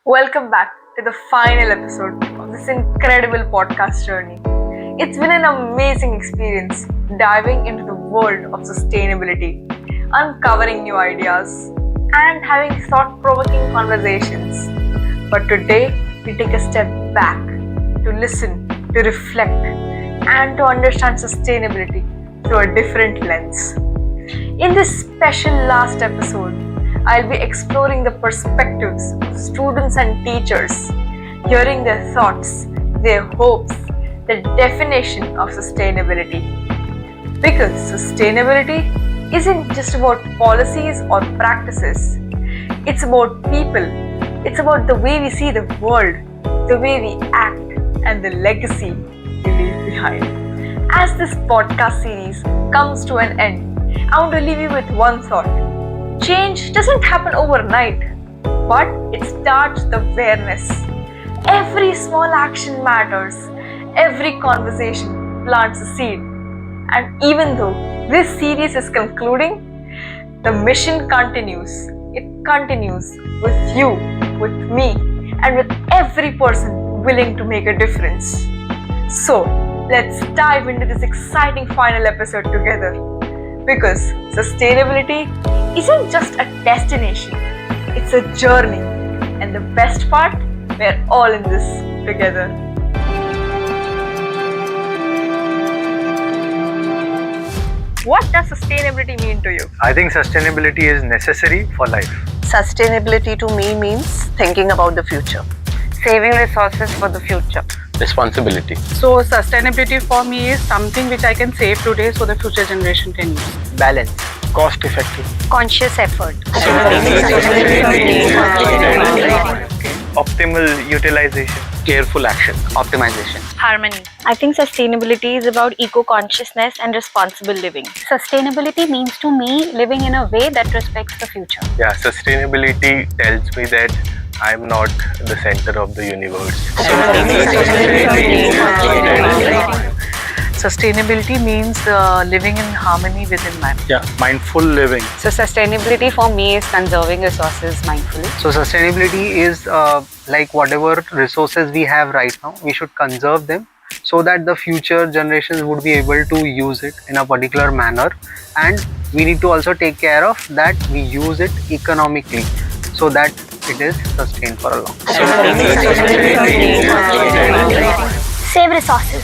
Welcome back to the final episode of this incredible podcast journey. It's been an amazing experience diving into the world of sustainability, uncovering new ideas, and having thought provoking conversations. But today, we take a step back to listen, to reflect, and to understand sustainability through a different lens. In this special last episode, I'll be exploring the perspectives of students and teachers, hearing their thoughts, their hopes, the definition of sustainability. Because sustainability isn't just about policies or practices, it's about people, it's about the way we see the world, the way we act, and the legacy we leave behind. As this podcast series comes to an end, I want to leave you with one thought. Change doesn't happen overnight, but it starts with awareness. Every small action matters, every conversation plants a seed. And even though this series is concluding, the mission continues. It continues with you, with me, and with every person willing to make a difference. So, let's dive into this exciting final episode together. Because sustainability isn't just a destination, it's a journey. And the best part, we're all in this together. What does sustainability mean to you? I think sustainability is necessary for life. Sustainability to me means thinking about the future. Saving resources for the future. Responsibility. So sustainability for me is something which I can save today so the future generation can use. Balance. Cost effective. Conscious effort. Optimal utilization. Careful action. Optimization. Harmony. I think sustainability is about eco-consciousness and responsible living. Sustainability means to me living in a way that respects the future. Yeah, sustainability tells me that I'm not the center of the universe. Sustainability means living in harmony with environment. Yeah, mindful living. So sustainability for me is conserving resources mindfully. So sustainability is like whatever resources we have right now, we should conserve them so that the future generations would be able to use it in a particular manner, and we need to also take care of that we use it economically so that it is sustained for a long time. Save resources.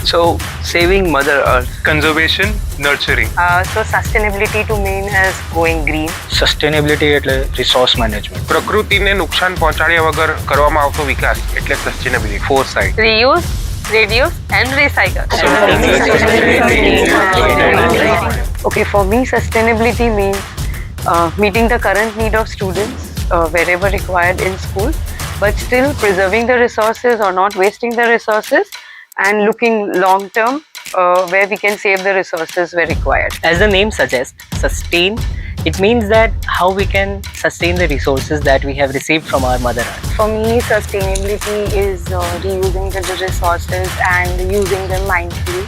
So, saving Mother Earth. Conservation, nurturing. So sustainability to me is going green. Sustainability એટલે resource management. પ્રકૃતિને નુકસાન પહોંચાડ્યા વગર કરવામાં આવતો વિકાસ એટલે sustainability. Foresight. Reuse, reduce and recycle. Okay, for me sustainability means meeting the current need of students wherever required in school, but still preserving the resources or not wasting the resources, and looking long term where we can save the resources where required. As the name suggests, sustain, it means that how we can sustain the resources that we have received from our Mother Earth. For me, sustainability is reusing the resources and using them mindfully.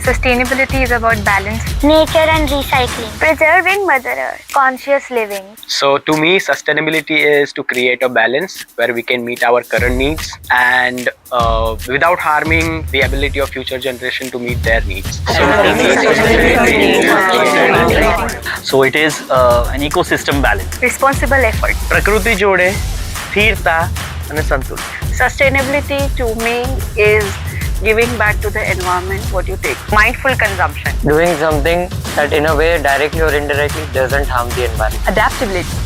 Sustainability is about balance, nature and recycling, preserving Mother Earth, conscious living. So, to me, sustainability is to create a balance where we can meet our current needs and without harming the ability of future generation to meet their needs. So, it is an ecosystem balance. Responsible effort. પ્રકૃતિ જોડે સ્થિરતા અને સંતુલન. Sustainability to me is giving back to the environment what you take. Mindful consumption. Doing something that in a way directly or indirectly doesn't harm the environment. Adaptability.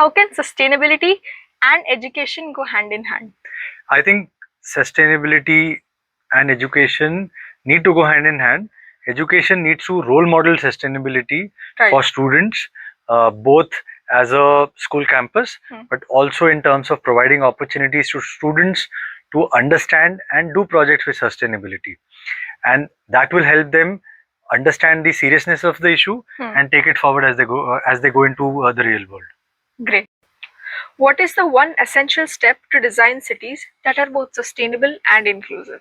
How can sustainability and education go hand in hand? I think sustainability and education need to go hand in hand. Education needs to role model sustainability for students, both as a school campus, but also in terms of providing opportunities to students to understand and do projects with sustainability. And that will help them understand the seriousness of the issue and take it forward as they go into the real world. Great. What is the one essential step to design cities that are both sustainable and inclusive?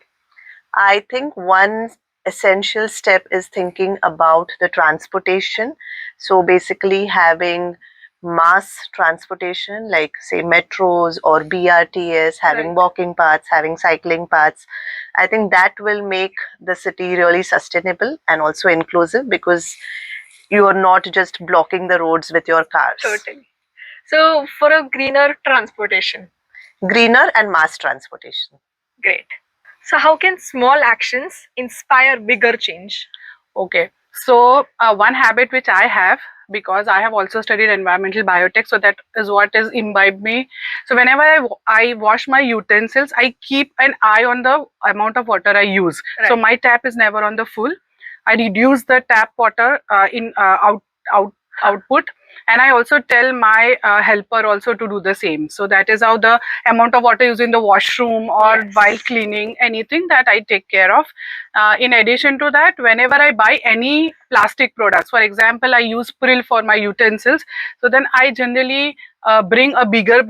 I think one essential step is thinking about the transportation. So basically having mass transportation like say metros or BRTS, having Right. walking paths, having cycling paths. I think that will make the city really sustainable and also inclusive because you are not just blocking the roads with your cars. Totally. So, for a greener transportation. Greener and mass transportation. Great. So, how can small actions inspire bigger change? Okay. So one habit which I have, because I have also studied environmental biotech, so that is what is imbibed me. So whenever I wash my utensils, I keep an eye on the amount of water I use. So Right. my tap is never on the full. I reduce the tap water in out output, and I also tell my helper also to do the same. So that is how the amount of water used in the washroom or Yes. while cleaning anything, that I take care of. In addition to that, whenever I buy any plastic products, for example, I use prill for my utensils, so then I generally bring a bigger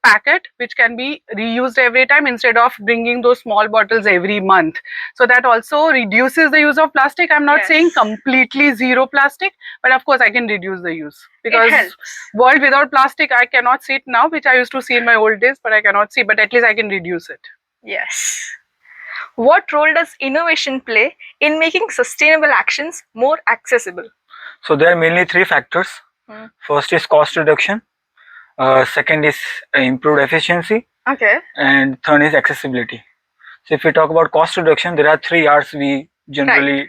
packet which can be reused every time instead of bringing those small bottles every month. So that also reduces the use of plastic. I'm not Yes. saying completely zero plastic, but of course I can reduce the use, because helps. world without plastic I cannot see it now, which I used to see in my old days, but I cannot see. But at least I can reduce it. Yes. What role does innovation play in making sustainable actions more accessible? So there are mainly three factors. First is cost reduction, second is improved efficiency, Okay. and third is accessibility. So if we talk about cost reduction, there are three R's we generally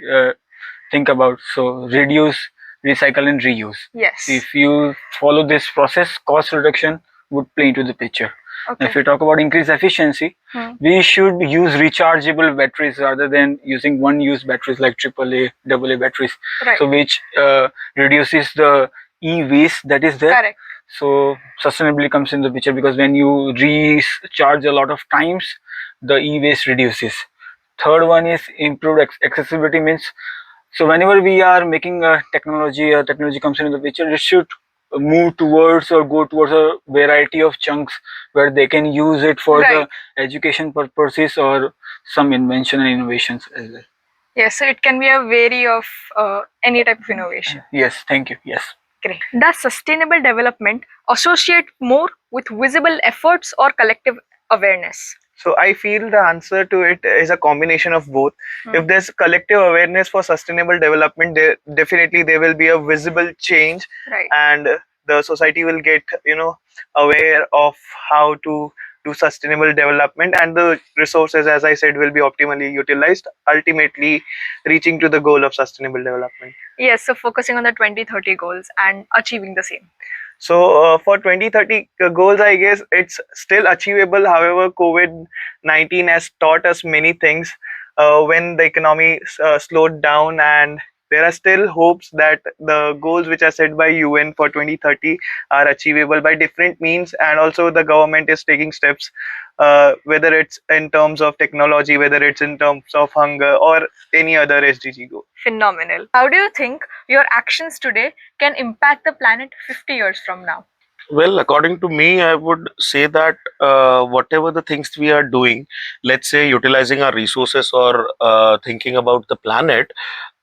think about. So reduce, recycle, and reuse. Yes. If you follow this process, cost reduction would play into the picture. Okay. If we talk about increased efficiency, we should use rechargeable batteries rather than using one-use batteries like AAA, AA batteries. Right. So which reduces the e-waste that is there. Correct. So sustainability comes in the picture because when you recharge a lot of times, the e-waste reduces. Third one is improved accessibility, means so whenever we are making a technology comes into the picture, it should move towards or go towards a variety of chunks where they can use it for Right. the education purposes or some invention and innovations as well. Yes, so it can be a vary of any type of innovation. Yes, thank you. Yes. Great. Does sustainable development associate more with visible efforts or collective awareness? So I feel the answer to it is a combination of both. If there's collective awareness for sustainable development, definitely there will be a visible change, Right. and the society will get aware of how to do sustainable development, and the resources, as I said, will be optimally utilized, ultimately reaching to the goal of sustainable development. Yes, so focusing on the 2030 goals and achieving the same. So for 2030 goals, I guess it's still achievable. However, COVID-19 has taught us many things. When the economy slowed down, and there are still hopes that the goals which are set by UN for 2030 are achievable by different means, and also the government is taking steps, whether it's in terms of technology, whether it's in terms of hunger or any other SDG goal. Phenomenal. How do you think your actions today can impact the planet 50 years from now? Well, according to me, I would say that whatever the things we are doing, let's say utilizing our resources or thinking about the planet,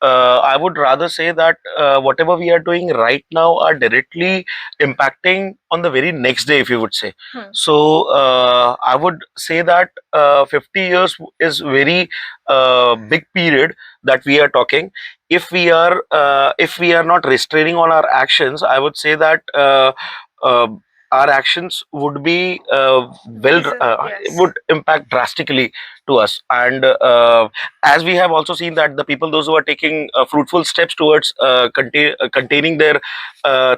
I would rather say that whatever we are doing right now are directly impacting on the very next day, if you would say. So I would say that 50 years is very big period that we are talking. If we are not restraining on our actions, I would say that uh, our actions would be would impact drastically to us. And as we have also seen that the people, those who are taking fruitful steps towards containing their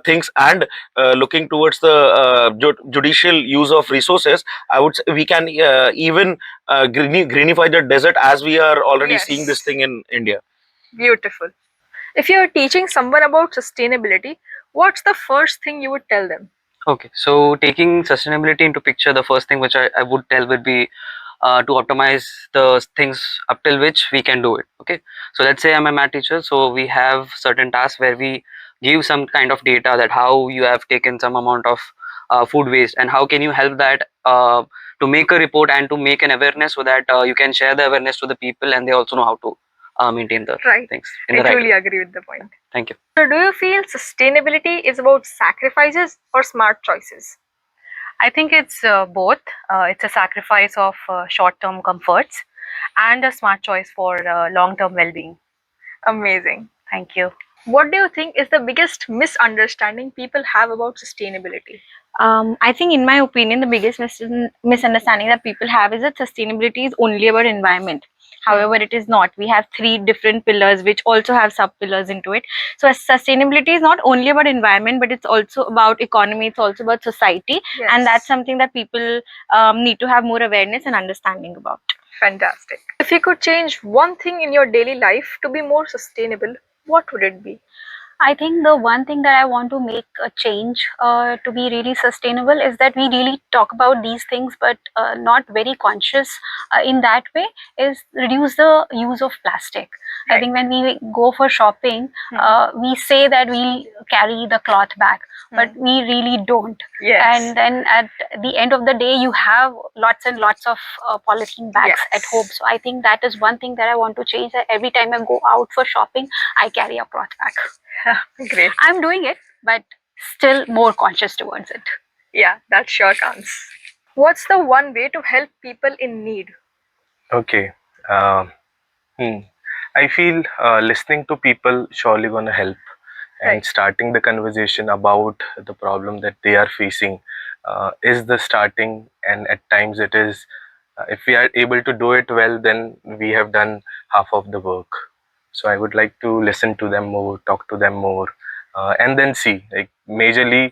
things and looking towards the judicial use of resources, I would say we can even greenify the desert, as we are already seeing this thing in India. Beautiful. If you're teaching someone about sustainability, what's the first thing you would tell them? Okay, so taking sustainability into picture, the first thing which I would tell would be to optimize the things up till which we can do it. Okay, so let's say I'm a math teacher, so we have certain tasks where we give some kind of data that how you have taken some amount of food waste, and how can you help that to make a report and to make an awareness, so that you can share the awareness to the people and they also know how to maintain the things in the I right truly way. agree with the point. Thank you. So, do you feel sustainability is about sacrifices or smart choices? I think it's both. It's a sacrifice of short-term comforts and a smart choice for long-term well-being. Amazing. Thank you. What do you think is the biggest misunderstanding people have about sustainability? I think, in my opinion, the biggest misunderstanding that people have is that sustainability is only about environment. However, it is not. We have three different pillars which also have sub pillars into it. So, sustainability is not only about environment, but it's also about economy. It's also about society, and that's something that people need to have more awareness and understanding about. Fantastic. If you could change one thing in your daily life to be more sustainable, what would it be? I think the one thing that I want to make a change to be really sustainable is that we really talk about these things, but not very conscious in that way, is reduce the use of plastic. I think when we go for shopping, we say that we carry the cloth bag, but we really don't. Yes. And then at the end of the day, you have lots and lots of polythene bags at home. So I think that is one thing that I want to change, that every time I go out for shopping, I carry a cloth bag. Great. I'm doing it, but still more conscious towards it. Yeah, that sure counts. What's the one way to help people in need? Okay. I feel listening to people surely gonna help, and starting the conversation about the problem that they are facing is the starting. And at times it is, if we are able to do it well, then we have done half of the work. So I would like to listen to them more, talk to them more, and then see. Like majorly,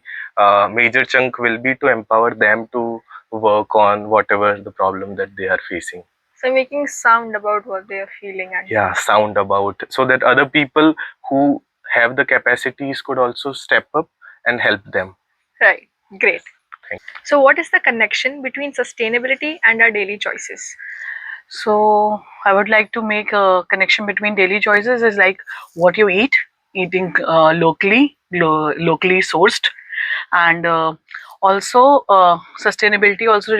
major chunk will be to empower them to work on whatever the problem that they are facing. So making sound about what they are feeling and Yeah, sound about, so that other people who have the capacities could also step up and help them. right. Great. Thank So what is the connection between sustainability and our daily choices? So I would like to make a connection between daily choices is like what you eat, eating locally sourced, and also sustainability also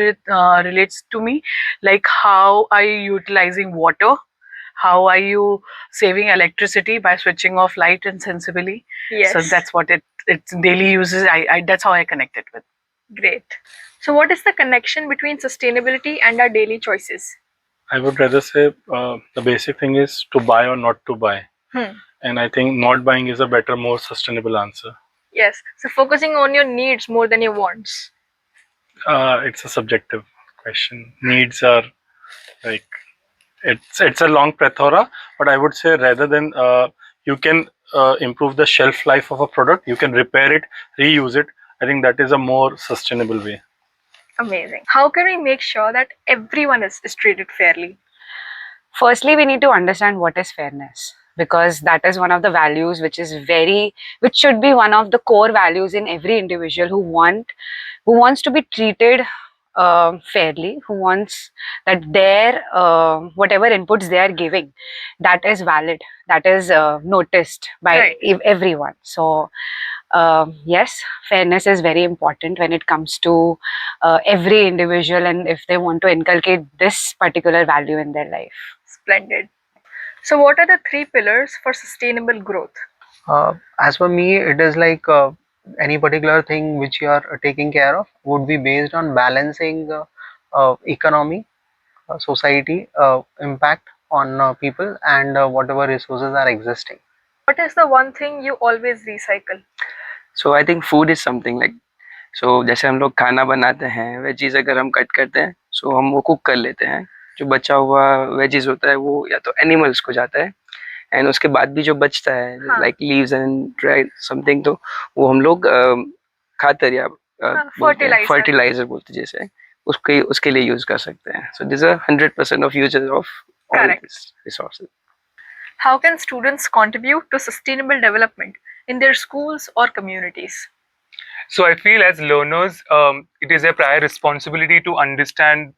relates to me, like how are you utilizing water, how are you saving electricity by switching off light and sensibly. Yes. So that's what it's daily uses. I that's how I connect it with. Great. So what is the connection between sustainability and our daily choices? I would rather say the basic thing is to buy or not to buy. And I think not buying is a better, more sustainable answer. Yes. So focusing on your needs more than your wants. It's a subjective question. Needs are like, it's a long plethora, but I would say rather than you can improve the shelf life of a product, you can repair it, reuse it. I think that is a more sustainable way. Amazing. How can we make sure that everyone is treated fairly? Firstly, we need to understand what is fairness, because that is one of the values which should be one of the core values in every individual who wants to be treated fairly, who wants that their whatever inputs they are giving, that is valid, that is noticed by everyone. So yes, fairness is very important when it comes to every individual, and if they want to inculcate this particular value in their life. Splendid. So what are the three pillars for sustainable growth? As for me, it is like any particular thing which you are taking care of would be based on balancing economy, society, impact on people, and whatever resources are existing. What is the one thing you always recycle? So I think food is something like, so जैसे हम लोग खाना बनाते हैं, veggies अगर हम cut करते हैं, so हम वो कुक कर लेते हैं, जो बचा हुआ वेजीज होता है वो या तो एनिमल्स को जाता है, एंड उसके बाद भी जो बचता है like leaves and dry something, तो वो हम लोग खातर या फर्टिलाइजर बोलते हैं, जैसे उसके लिए यूज कर सकते हैं. So this are 100% of uses of all resources. How can students contribute to sustainable development in their schools or communities? So I feel as learners, it is a prior responsibility to understand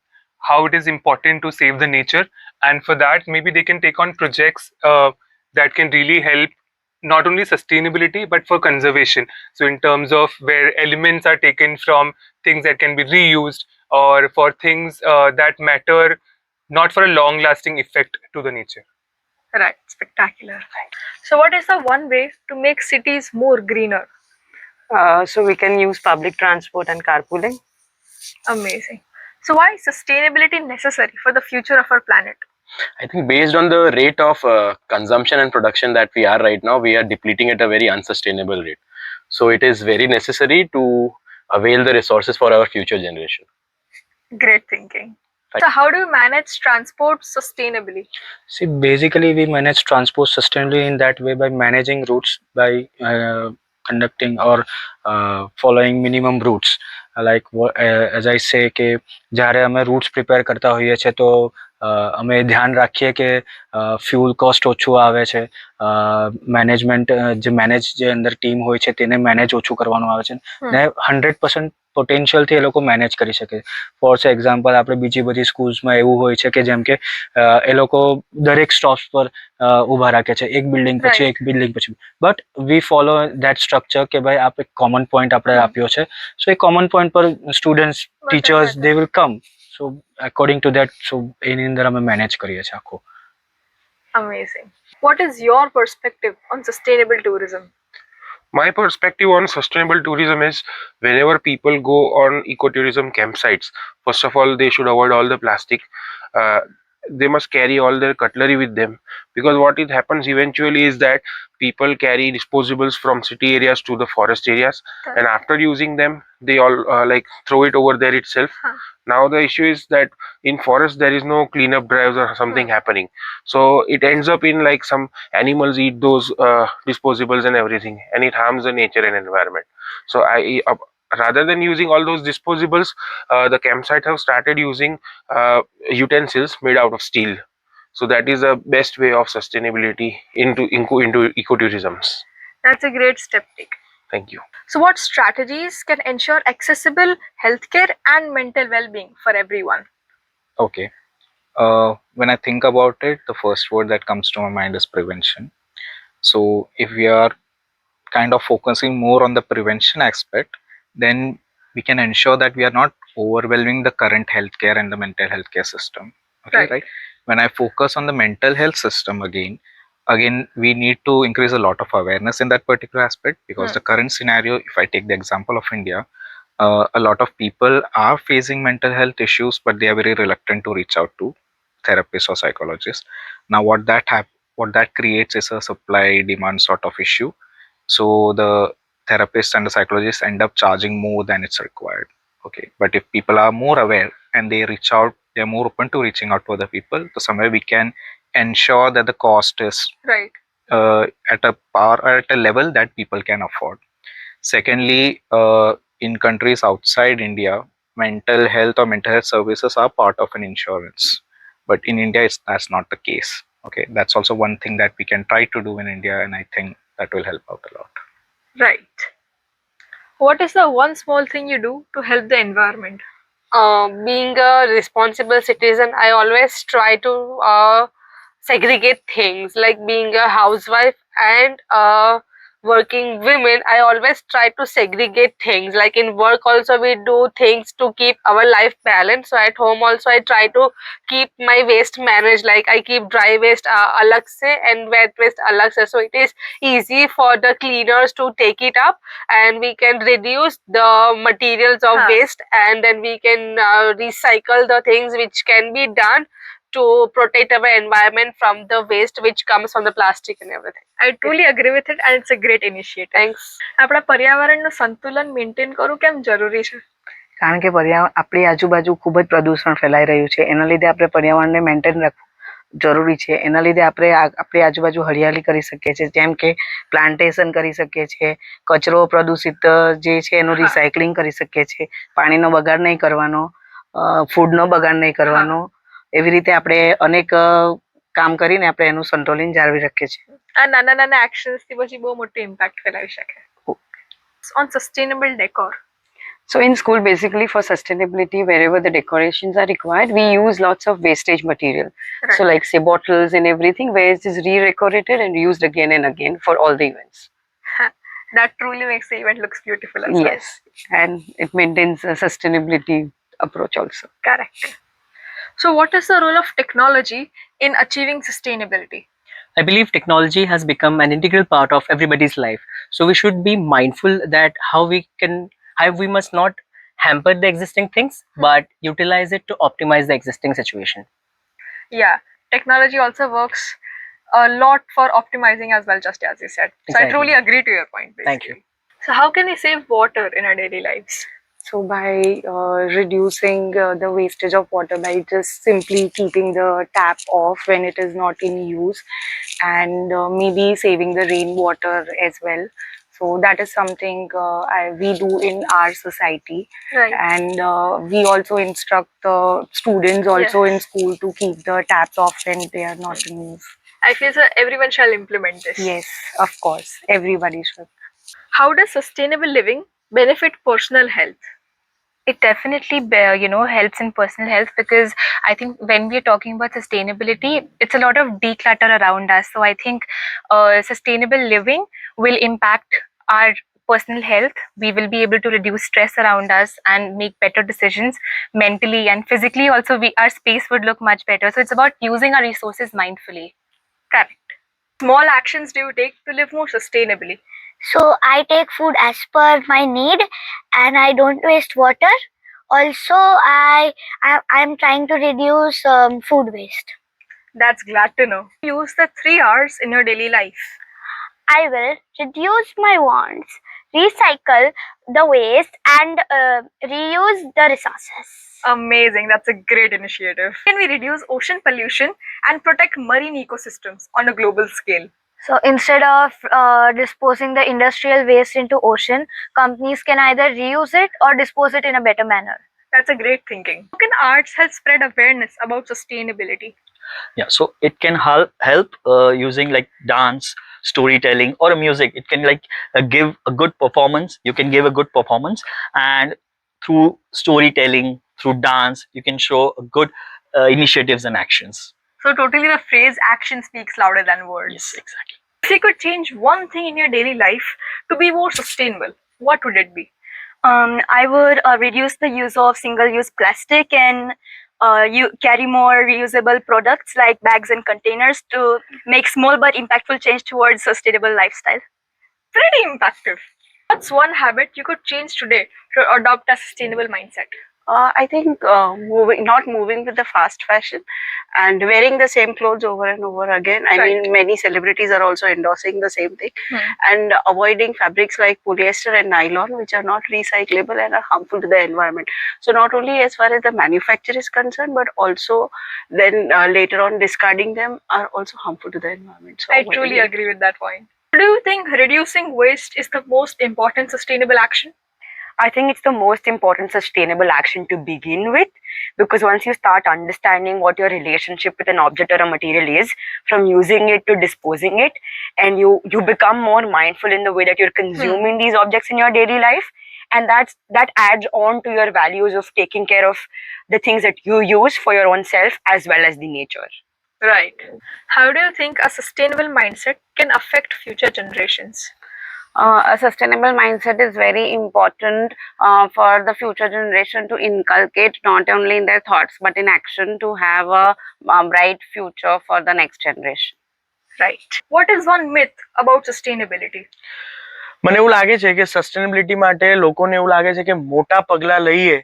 how it is important to save the nature, and for that maybe they can take on projects that can really help not only sustainability but for conservation. So in terms of where elements are taken from things that can be reused, or for things that matter not for a long lasting effect to the nature. Right, spectacular. So, what is the one way to make cities more greener? So we can use public transport and carpooling. Amazing. So, why is sustainability necessary for the future of our planet? I think based on the rate of consumption and production that we are right now, we are depleting at a very unsustainable rate. So it is very necessary to avail the resources for our future generation. Great thinking. So, how do you manage transport sustainably? See, basically, we manage transport sustainably in that way by managing routes, by conducting or following minimum routes. Like as I say કે જ્યારે અમે roots prepare કરતા હોઈએ છીએ તો અમે ધ્યાન રાખીએ કે ફ્યુલ કોસ્ટ ઓછું આવે છે, મેનેજમેન્ટ જે અંદર ટીમ હોય છે તેને મેનેજ ઓછું કરવાનું આવે છે ને 100% પોટેન્શિયલથી એ લોકો મેનેજ કરી શકે. ફોર એક્ઝામ્પલ આપણે બીજી બધી સ્કૂલ્સમાં એવું હોય છે કે જેમ કે એ લોકો દરેક સ્ટોપ્સ પર ઊભા રાખે છે, એક બિલ્ડિંગ પછી એક બિલ્ડિંગ પછી, but we follow that structure કે ભાઈ આપણે કોમન પોઈન્ટ આપણે આપ્યો છે, સો એ કોમન પોઈન્ટ પર students teachers they will come, so according to that, so એની અંદર અમે મેનેજ કરીએ છીએ આખું. Amazing. What is your perspective on sustainable tourism? My perspective on sustainable tourism is whenever people go on ecotourism campsites, first of all, they should avoid all the plastic. They must carry all their cutlery with them, because what it happens eventually is that people carry disposables from city areas to the forest areas, and after using them they all like throw it over there itself. Now the issue is that in forest there is no cleanup drives or something happening, so it ends up in like some animals eat those disposables and everything, and it harms the nature and environment. So rather than using all those disposables, the campsites have started using utensils made out of steel. So that is the best way of sustainability into ecotourisms. That's a great step take. Thank you. So, what strategies can ensure accessible healthcare and mental well-being for everyone? Okay. When I think about it, the first word that comes to my mind is prevention. So if we are kind of focusing more on the prevention aspect, then we can ensure that we are not overwhelming the current healthcare and the mental healthcare system. Okay, right? When I focus on the mental health system again we need to increase a lot of awareness in that particular aspect, because the current scenario, if I take the example of India, a lot of people are facing mental health issues, but they are very reluctant to reach out to therapists or psychologists. Now what that creates is a supply demand sort of issue. So the therapists and the psychologists end up charging more than it's required. Okay, but if people are more aware and they reach out, they're more open to reaching out to other people, so somewhere we can ensure that the cost is Right. at a par or at a level that people can afford. Secondly, in countries outside India, mental health or mental health services are part of an insurance, but in India that's not the case. Okay, that's also one thing that we can try to do in India, and I think that will help out a lot. Right. What is the one small thing you do to help the environment? Being a responsible citizen, I always try to segregate things. Like being a housewife and working women, I always try to segregate things. Like in work also we do things to keep our life balanced, so at home also I try to keep my waste managed. Like I keep dry waste alag se and wet waste alag se, so it is easy for the cleaners to take it up, and we can reduce the materials of waste, and then we can recycle the things which can be done to protect our environment from the waste which comes from the plastic and everything. I truly agree with it, and it's a great initiative. Thanks. આપણા પર્યાવરણનું સંતુલન maintain કરવું કેમ જરૂરી છે? કારણ કે આપણી આજુબાજુ ખૂબ જ પ્રદૂષણ ફેલાઈ રહ્યું છે, એના લીધે આપણે પર્યાવરણને મેન્ટેન રાખવું જરૂરી છે. એના લીધે આપણે આપણી આજુબાજુ હરિયાળી કરી શકીએ છીએ, જેમ કે પ્લાન્ટેશન કરી શકીએ છીએ, કચરો પ્રદૂષિત જે છે એનું રિસાયકલિંગ કરી શકીએ છીએ, પાણીનો બગાડ નહીં કરવાનો, ફૂડનો બગાડ નહીં કરવાનો. એવી રીતે આપણે અનેક કામ કરીને આપણે એનું સંતુલન જાળવી રાખીએ છીએ. આ નાના નાના એક્શન્સ થી પછી બહુ મોટું ઇમ્પેક્ટ ફેલાવી શકે. On sustainable decor. So in school, basically for sustainability, wherever the decorations are required, we use lots of wastage material. Right. So like say bottles and everything, where it is re-decorated and used again and again for all the events. That truly makes the event looks beautiful as well. Yes, and it maintains a sustainability approach also. Correct. So, what is the role of technology in achieving sustainability? I believe technology has become an integral part of everybody's life. So we should be mindful that how we must not hamper the existing things, but utilize it to optimize the existing situation. Yeah, technology also works a lot for optimizing as well, just as you said. So, I Exactly. truly agree to your point. Basically. Thank you. So, how can we save water in our daily lives? So by reducing the wastage of water by just simply keeping the tap off when it is not in use, and maybe saving the rainwater as well. So that is something we do in our society. Right. And we also instruct the students also in school to keep the taps off when they are not in use. I feel so everyone shall implement this. Yes, of course, everybody should. How does sustainable living benefit personal health? It definitely helps in personal health, because I think when we are talking about sustainability, it's a lot of declutter around us. So I think sustainable living will impact our personal health. We will be able to reduce stress around us and make better decisions mentally and physically. Also, our space would look much better. So it's about using our resources mindfully. Correct. Small actions do you take to live more sustainably? So I take food as per my need, and I don't waste water. Also, I'm trying to reduce food waste. That's glad to know. Use the 3 R's in your daily life. I will reduce my wants, recycle the waste, and reuse the resources. Amazing, that's a great initiative. Can we reduce ocean pollution and protect marine ecosystems on a global scale? So instead of disposing the industrial waste into ocean, companies can either reuse it or dispose it in a better manner. That's a great thinking. How can arts help spread awareness about sustainability? Yeah, so it can help using like dance, storytelling, or music. It can like give a good performance. You can give a good performance, and through storytelling, through dance, you can show good initiatives and actions. So totally the phrase action speaks louder than words. Yes, exactly. If you could change one thing in your daily life to be more sustainable, what would it be? I would reduce the use of single-use plastic and you carry more reusable products like bags and containers to make small but impactful change towards sustainable lifestyle. Pretty impactful. What's one habit you could change today to adopt a sustainable mindset? I think not moving with the fast fashion and wearing the same clothes over and over again. I mean, many celebrities are also endorsing the same thing, and avoiding fabrics like polyester and nylon, which are not recyclable and are harmful to the environment. So not only as far as the manufacture is concerned, but also then later on discarding them are also harmful to the environment. So I truly agree with that point. Do you think reducing waste is the most important sustainable action? I think it's the most important sustainable action to begin with, because once you start understanding what your relationship with an object or a material is, from using it to disposing it, and you become more mindful in the way that you're consuming these objects in your daily life, and that adds on to your values of taking care of the things that you use for your own self as well as the nature. Right. How do you think a sustainable mindset can affect future generations? A sustainable mindset is very important for the future generation to inculcate not only in their thoughts but in action to have a bright future for the next generation. Right. What is one myth about sustainability? મને એવું લાગે છે કે sustainability માટે લોકોને એવું લાગે છે કે મોટા પગલા લઈએ,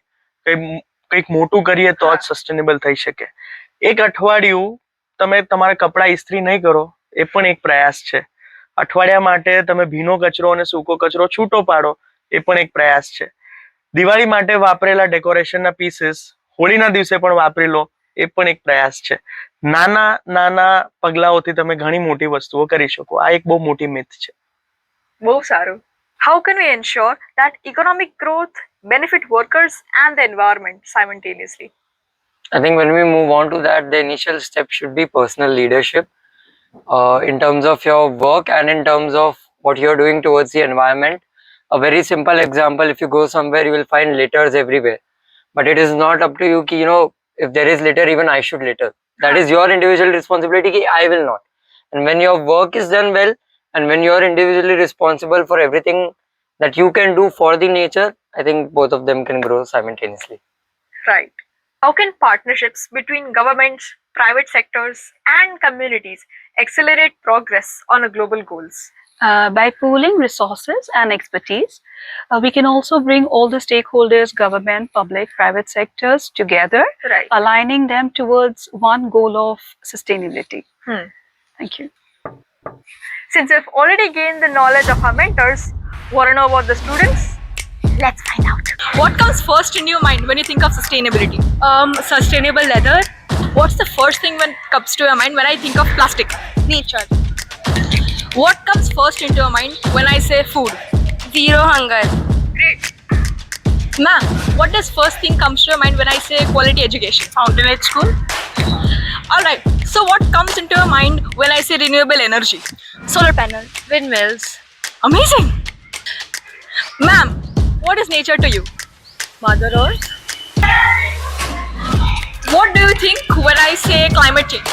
કંઈક મોટું કરીએ તો જ સસ્ટેનેબલ થઈ શકે. એક અઠવાડિયું તમે તમારા કપડા ઇસ્ત્રી નહીં કરો એ પણ એક પ્રયાસ છે. અઠવાડિયા માટે તમે ભીનો કચરો અને સૂકો કચરો છૂટો પાડો એ પણ એક પ્રયાસ છે. દિવાળી માટે વાપરેલા ડેકોરેશનના પીસીસ હોળીના દિવસે પણ વાપરી લો એ પણ એક પ્રયાસ છે. નાના નાના પગલાઓથી તમે ઘણી મોટી વસ્તુઓ કરી શકો. આ એક બહુ મોટી મિથ છે. બહુ સારું. How can we ensure that economic growth benefit workers and the environment simultaneously? I think when we move on to that, the initial step should be personal leadership in terms of your work and in terms of what you're doing towards the environment. A very simple example, if you go somewhere, you will find litters everywhere. But it is not up to you ki, if there is litter, even I should litter. That is your individual responsibility ki I will not. And when your work is done well, and when you are individually responsible for everything that you can do for the nature, I think both of them can grow simultaneously. Right. How can partnerships between governments, private sectors, and communities accelerate progress on a global goals? By pooling resources and expertise, we can also bring all the stakeholders, government, public, private sectors together, Right. aligning them towards one goal of sustainability. Thank you. Since we've already gained the knowledge of our mentors, want to know about the students? Let's find out. What comes first in your mind when you think of sustainability? Sustainable leather. What's the first thing when comes to your mind when I think of plastic? Nature. What comes first into your mind when I say food? Zero hunger. Great. Ma'am, what does first thing comes to your mind when I say quality education? Fountainhead school. Alright, so what comes into your mind when I say renewable energy? Solar panel. Windmills. Amazing! Ma'am, what is nature to you? Mother Earth. What do you think when I say climate change?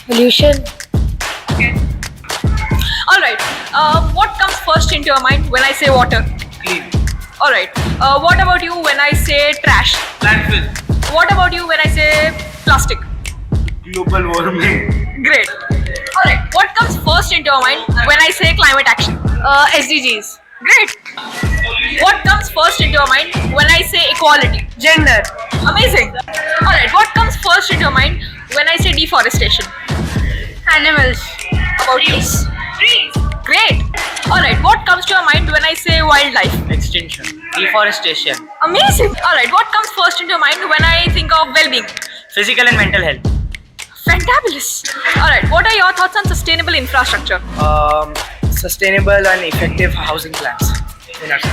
Pollution. Alright, what comes first into your mind when I say water? Clean. Alright, what about you when I say trash? Landfill. What about you when I say plastic? Global warming. Great. Alright, what comes first into your mind when I say climate action? SDGs. Great. What comes first into your mind when I say equality? Gender. Amazing. Alright, what comes first into your mind when I say deforestation? Animals. About trees. Trees. Great. Alright, what comes to your mind when I say wildlife? Extinction. Deforestation. Amazing. Alright, what comes first into your mind when I think of well-being? Physical and mental health. Fantabulous. Alright, what are your thoughts on sustainable infrastructure? Sustainable and effective housing plans.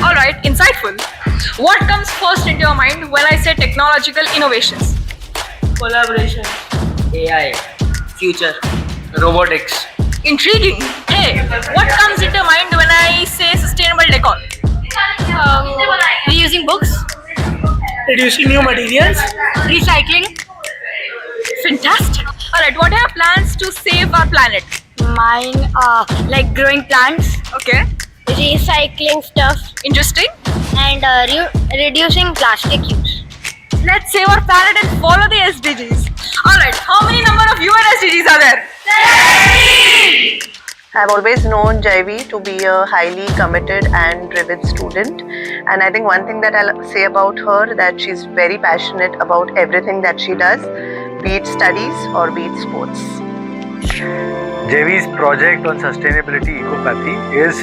Alright, insightful. What comes first into your mind when I say technological innovations? Collaboration. AI. Future. Robotics. Intriguing. Hey, what comes into mind when I say sustainable decor? Reusing books. Reducing new materials. Recycling. Fantastic. Alright, what are your plans to save our planet? Mine are like growing plants. Okay. Recycling stuff. Interesting. And reducing plastic use. Let's save our planet and follow the SDGs. Alright, how many number of UN SDGs are there? I've always known Jaivi to be a highly committed and driven student, and I think one thing that I'll say about her, that she's very passionate about everything that she does, be it studies or be it sports. Jaivi's project on sustainability, Ecopathy, is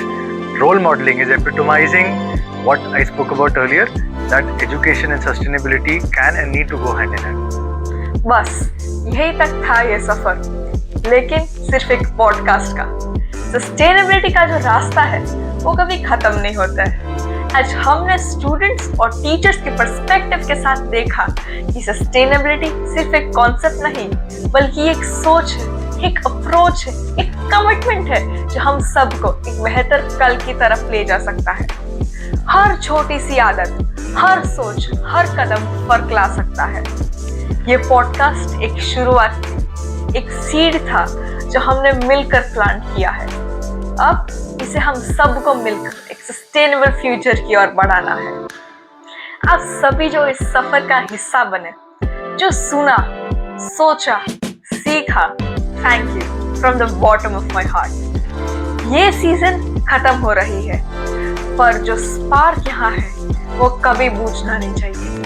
role modeling, is epitomizing what I spoke about earlier, that education and sustainability can and need to go hand in hand. बस यही तक था ये सफर, लेकिन सिर्फ एक podcast का। Sustainability का जो रास्ता है वो कभी खत्म नहीं होता है। आज हमने स्टूडेंट्स और टीचर्स के पर्सपेक्टिव के साथ देखा कि सस्टेनेबिलिटी सिर्फ एक कॉन्सेप्ट नहीं, बल्कि एक सोच है, एक अप्रोच है, एक कमिटमेंट है जो हम सबको एक बेहतर कल की तरफ ले जा सकता है। हर छोटी सी आदत, हर सोच, हर कदम फर्क ला सकता है। ये पॉडकास्ट एक शुरुआत थी, एक सीड था जो हमने मिलकर प्लांट किया है। अब इसे हम सबको मिलकर एक सस्टेनेबल फ्यूचर की ओर बढ़ाना है। आप सभी जो इस सफर का हिस्सा बने, जो सुना, सोचा, सीखा, thank you from the bottom of my heart. ये सीजन खत्म हो रही है, पर जो स्पार्क यहाँ है वो कभी बूझना नहीं चाहिए।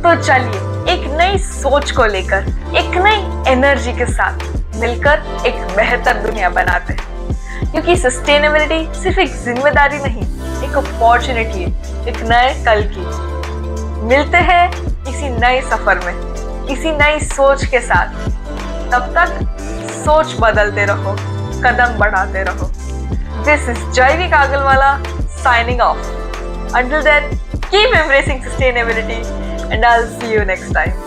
तो चलिए एक नई सोच को लेकर, एक नई एनर्जी के साथ मिलकर एक बेहतर दुनिया बनाते हैं, क्योंकि सस्टेनेबिलिटी सिर्फ एक जिम्मेदारी नहीं, एक अपॉर्चुनिटी है एक नए कल की। मिलते हैं किसी नए सफर में, किसी नई सोच के साथ। तब तक सोच बदलते रहो, कदम बढ़ाते रहो। दिस इज जैविक आगलवाला signing off. Until then, keep embracing sustainability and I'll see you next time.